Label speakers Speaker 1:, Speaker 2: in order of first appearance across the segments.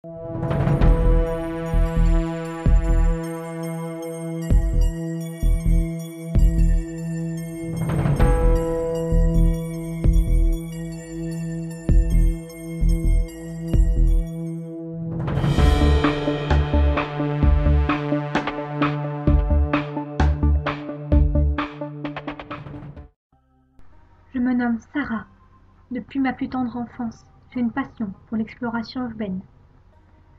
Speaker 1: Je me nomme Sarah. Depuis ma plus tendre enfance, j'ai une passion pour l'exploration urbaine.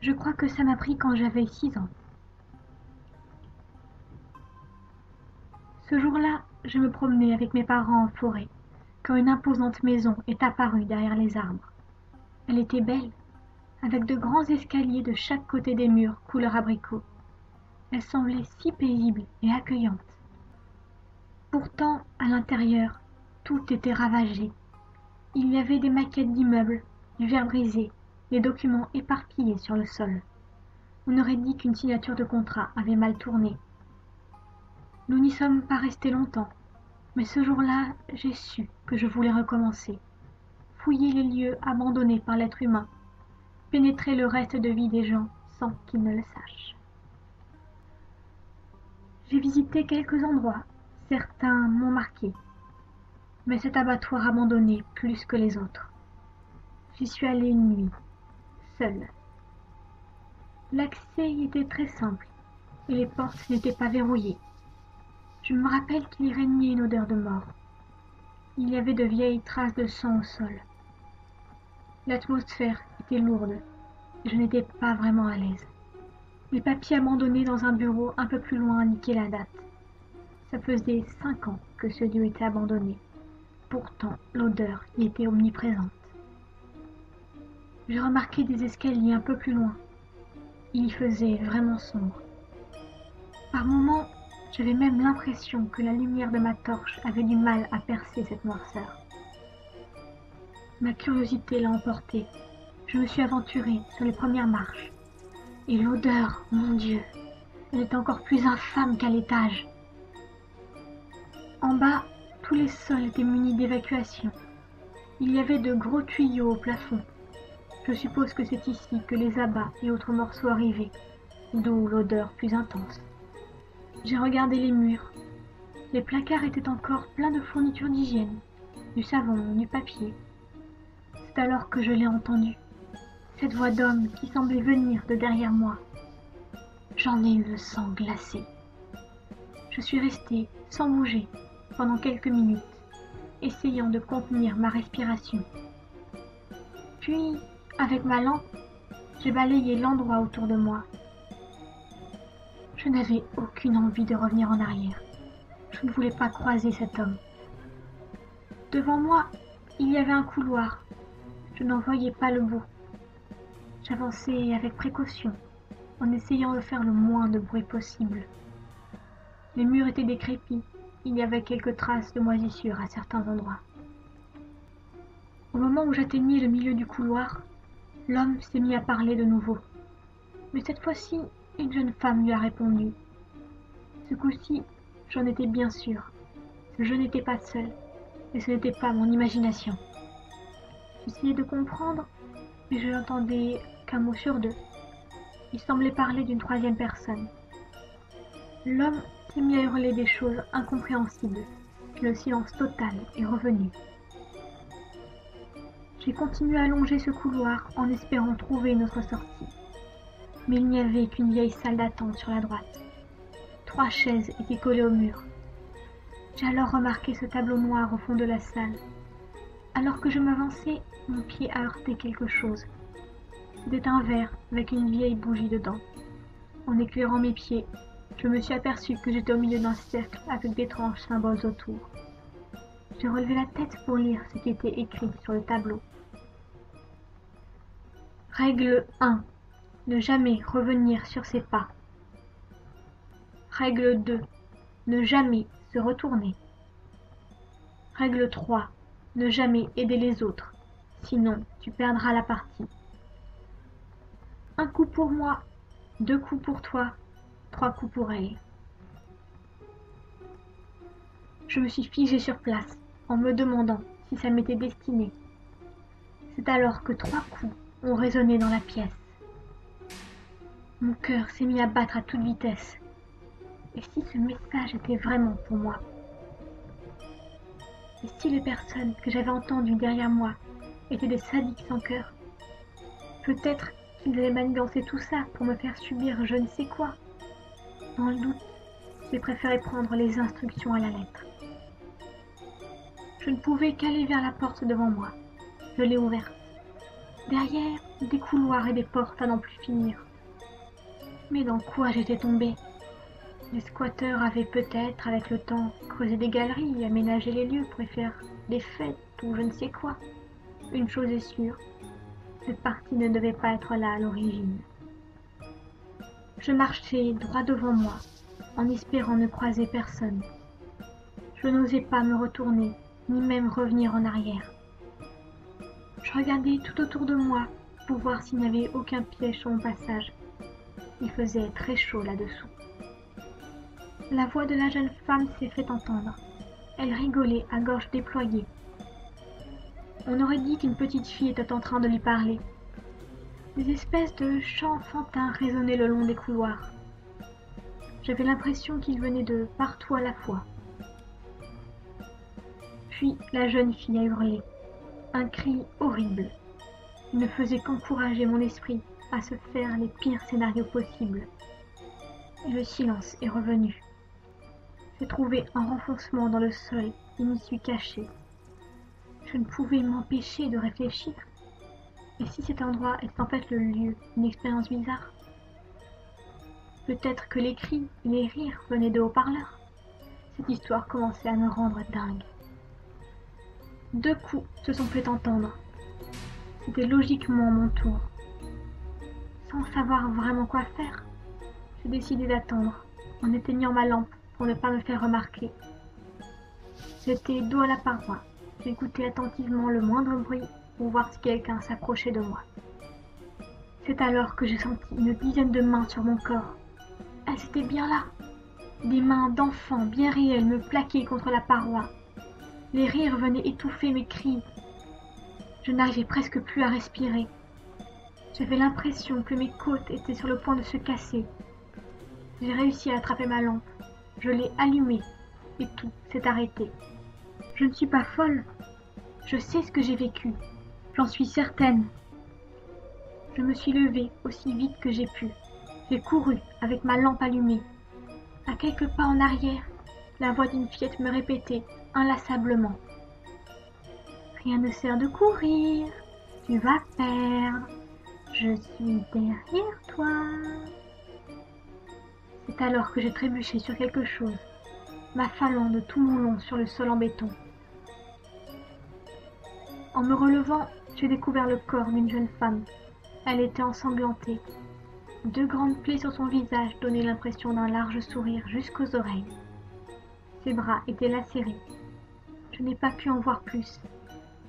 Speaker 1: Je crois que ça m'a pris quand j'avais 6 ans. Ce jour-là, je me promenais avec mes parents en forêt, quand une imposante maison est apparue derrière les arbres. Elle était belle, avec de grands escaliers de chaque côté des murs couleur abricot. Elle semblait si paisible et accueillante. Pourtant, à l'intérieur, tout était ravagé. Il y avait des maquettes d'immeubles, du verre brisé, des documents éparpillés sur le sol. On aurait dit qu'une signature de contrat avait mal tourné. Nous n'y sommes pas restés longtemps, mais ce jour-là, j'ai su que je voulais recommencer. Fouiller les lieux abandonnés par l'être humain, pénétrer le reste de vie des gens sans qu'ils ne le sachent. J'ai visité quelques endroits, certains m'ont marqué, mais cet abattoir abandonné plus que les autres. J'y suis allée une nuit, seule. L'accès y était très simple, et les portes n'étaient pas verrouillées. Je me rappelle qu'il y régnait une odeur de mort. Il y avait de vieilles traces de sang au sol. L'atmosphère était lourde, et je n'étais pas vraiment à l'aise. Les papiers abandonnés dans un bureau un peu plus loin indiquaient la date. Ça faisait 5 ans que ce lieu était abandonné. Pourtant, l'odeur y était omniprésente. J'ai remarqué des escaliers un peu plus loin. Il y faisait vraiment sombre. Par moments, j'avais même l'impression que la lumière de ma torche avait du mal à percer cette noirceur. Ma curiosité l'a emporté. Je me suis aventurée sur les premières marches. Et l'odeur, mon Dieu, elle était encore plus infâme qu'à l'étage. En bas, tous les sols étaient munis d'évacuation. Il y avait de gros tuyaux au plafond. Je suppose que c'est ici que les abats et autres morceaux arrivaient, d'où l'odeur plus intense. J'ai regardé les murs. Les placards étaient encore pleins de fournitures d'hygiène, du savon, du papier. C'est alors que je l'ai entendue, cette voix d'homme qui semblait venir de derrière moi. J'en ai eu le sang glacé. Je suis restée sans bouger pendant quelques minutes, essayant de contenir ma respiration. Puis, avec ma lampe, j'ai balayé l'endroit autour de moi. Je n'avais aucune envie de revenir en arrière. Je ne voulais pas croiser cet homme. Devant moi, il y avait un couloir. Je n'en voyais pas le bout. J'avançais avec précaution, en essayant de faire le moins de bruit possible. Les murs étaient décrépits. Il y avait quelques traces de moisissure à certains endroits. Au moment où j'atteignais le milieu du couloir, l'homme s'est mis à parler de nouveau. Mais cette fois-ci, une jeune femme lui a répondu. Ce coup-ci, j'en étais bien sûre. Je n'étais pas seule, et ce n'était pas mon imagination. J'essayais de comprendre, mais je n'entendais qu'un mot sur deux. Il semblait parler d'une troisième personne. L'homme s'est mis à hurler des choses incompréhensibles, puis le silence total est revenu. J'ai continué à longer ce couloir en espérant trouver une autre sortie. Mais il n'y avait qu'une vieille salle d'attente sur la droite. 3 chaises étaient collées au mur. J'ai alors remarqué ce tableau noir au fond de la salle. Alors que je m'avançais, mon pied a heurté quelque chose. C'était un verre avec une vieille bougie dedans. En éclairant mes pieds, je me suis aperçue que j'étais au milieu d'un cercle avec d'étranges symboles autour. J'ai relevé la tête pour lire ce qui était écrit sur le tableau. Règle 1. Ne jamais revenir sur ses pas. Règle 2. Ne jamais se retourner. Règle 3. Ne jamais aider les autres, sinon tu perdras la partie. 1 coup pour moi, 2 coups pour toi, 3 coups pour elle. Je me suis figée sur place, en me demandant si ça m'était destiné. C'est alors que 3 coups ont résonné dans la pièce. Mon cœur s'est mis à battre à toute vitesse. Et si ce message était vraiment pour moi? Et si les personnes que j'avais entendues derrière moi étaient des sadiques sans cœur? Peut-être qu'ils avaient manigancé tout ça pour me faire subir je ne sais quoi. Dans le doute, j'ai préféré prendre les instructions à la lettre. Je ne pouvais qu'aller vers la porte devant moi. Je l'ai ouverte. Derrière, des couloirs et des portes à n'en plus finir. Mais dans quoi j'étais tombée? Les squatteurs avaient peut-être, avec le temps, creusé des galeries, aménagé les lieux pour y faire des fêtes ou je ne sais quoi. Une chose est sûre, cette partie ne devait pas être là à l'origine. Je marchais droit devant moi, en espérant ne croiser personne. Je n'osais pas me retourner, ni même revenir en arrière. Je regardais tout autour de moi pour voir s'il n'y avait aucun piège sur mon passage. Il faisait très chaud là-dessous. La voix de la jeune femme s'est fait entendre. Elle rigolait à gorge déployée. On aurait dit qu'une petite fille était en train de lui parler. Des espèces de chants enfantins résonnaient le long des couloirs. J'avais l'impression qu'ils venaient de partout à la fois. Puis la jeune fille a hurlé. Un cri horrible. Il ne faisait qu'encourager mon esprit à se faire les pires scénarios possibles. Et le silence est revenu. J'ai trouvé un renfoncement dans le sol et m'y suis cachée. Je ne pouvais m'empêcher de réfléchir. Et si cet endroit est en fait le lieu d'une expérience bizarre? Peut-être que les cris et les rires venaient de haut-parleurs. Cette histoire commençait à me rendre dingue. 2 coups se sont fait entendre. C'était logiquement mon tour. Sans savoir vraiment quoi faire, j'ai décidé d'attendre, en éteignant ma lampe pour ne pas me faire remarquer. J'étais dos à la paroi. J'écoutais attentivement le moindre bruit pour voir si quelqu'un s'approchait de moi. C'est alors que j'ai senti une dizaine de mains sur mon corps. Elles étaient bien là. Des mains d'enfants bien réelles me plaquaient contre la paroi. Les rires venaient étouffer mes cris. Je n'arrivais presque plus à respirer. J'avais l'impression que mes côtes étaient sur le point de se casser. J'ai réussi à attraper ma lampe. Je l'ai allumée et tout s'est arrêté. Je ne suis pas folle. Je sais ce que j'ai vécu. J'en suis certaine. Je me suis levée aussi vite que j'ai pu. J'ai couru avec ma lampe allumée. À quelques pas en arrière, la voix d'une fillette me répétait inlassablement. Rien ne sert de courir. Tu vas perdre. Je suis derrière toi. C'est alors que j'ai trébuché sur quelque chose, m'affalant de tout mon long sur le sol en béton. En me relevant, j'ai découvert le corps d'une jeune femme. Elle était ensanglantée. 2 grandes plaies sur son visage donnaient l'impression d'un large sourire jusqu'aux oreilles. Ses bras étaient lacérés. Je n'ai pas pu en voir plus.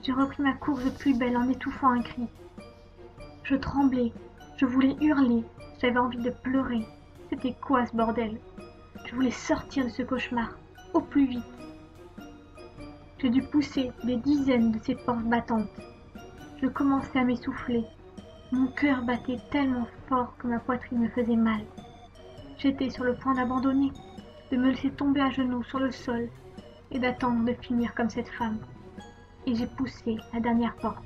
Speaker 1: J'ai repris ma course de plus belle en étouffant un cri. Je tremblais, je voulais hurler, j'avais envie de pleurer. C'était quoi ce bordel? Je voulais sortir de ce cauchemar, au plus vite. J'ai dû pousser des dizaines de ces portes battantes. Je commençais à m'essouffler. Mon cœur battait tellement fort que ma poitrine me faisait mal. J'étais sur le point d'abandonner, de me laisser tomber à genoux sur le sol et d'attendre de finir comme cette femme. Et j'ai poussé la dernière porte.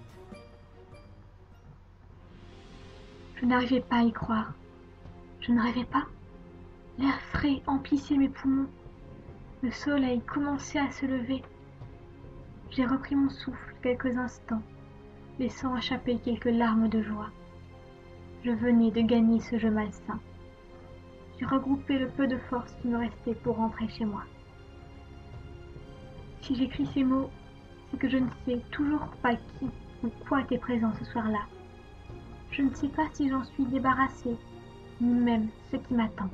Speaker 1: Je n'arrivais pas à y croire. Je ne rêvais pas. L'air frais emplissait mes poumons. Le soleil commençait à se lever. J'ai repris mon souffle quelques instants, laissant échapper quelques larmes de joie. Je venais de gagner ce jeu malsain. J'ai regroupé le peu de force qui me restait pour rentrer chez moi. Si j'écris ces mots, c'est que je ne sais toujours pas qui ou quoi était présent ce soir-là. Je ne sais pas si j'en suis débarrassée, ni même ce qui m'attend.